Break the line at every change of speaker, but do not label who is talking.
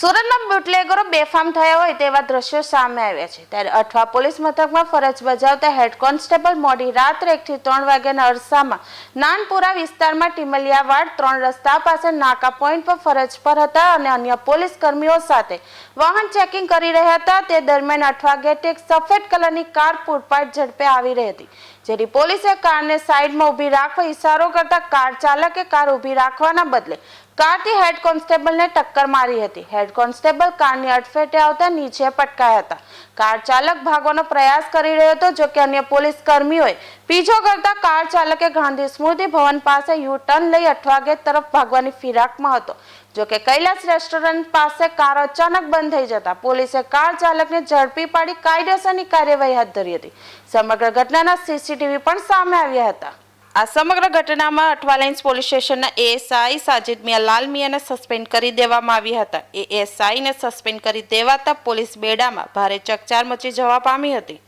સુરતના બુટલેગરો બેફામ થયા હોય તેવા દ્રશ્યો સામે આવ્યા છે। ત્યારે અઠવા પોલીસ મથકમાં ફરજ બજાવતા હેડ કોન્સ્ટેબલ મોડી રાત્રે 1 થી 3 વાગ્યાના અરસામાં નાનપુરા વિસ્તારમાં ટીમલિયાવાડ 3 રસ્તા પાસે નાકા પોઈન્ટ પર ફરજ પર હતા અને અન્ય પોલીસ કર્મીઓ સાથે વાહન ચેકિંગ કરી રહ્યા હતા। તે દરમિયાન અઠવા ગેટ એક સફેદ કલરની કાર પૂરપાટ ઝડપે આવી રહી હતી, જેથી પોલીસે કારને સાઈડમાં ઊભી રાખવા ઈશારો કરતા કાર ચાલકે કાર ઊભી રાખવાના બદલે કારથી હેડ કોન્સ્ટેબલને ટક્કર મારી હતી। હેડ કોન્સ્ટેબલ કારની અડફેટે આવતા નીચે પટકાયા હતા। કાર ચાલક ભાગવાનો પ્રયાસ કરી રહ્યો હતો, જો કે અન્ય પોલીસ કર્મીઓએ પીછો કરતા કાર ચાલકે ગાંધી સ્મૃતિ ભવન પાસે યુ ટર્ન લઈ અઠવા ગેટ તરફ ભાગવાની ફિરાકમાં હતો। જો કે કૈલાસ રેસ્ટોરન્ટ પાસે કાર અચાનક બંધ થઈ જતા પોલીસે કાર ચાલકને ઝડપી પાડી કાયદેસરની કાર્યવાહી હાથ ધરી હતી। સમગ્ર ઘટનાના સીસીટીવી પણ સામે આવ્યા હતા। આ સમગ્ર ઘટનામાં અઠવા લાઇન્સ પોલીસ સ્ટેશનના એએસઆઈ સાજિદ મિયા લાલ મિયાને સસ્પેન્ડ કરી દેવામાં આવ્યા હતા। એએસઆઈને સસ્પેન્ડ કરી દેવાતા પોલીસ બેડામાં ભારે ચકચાર મચી જવા પામી હતી।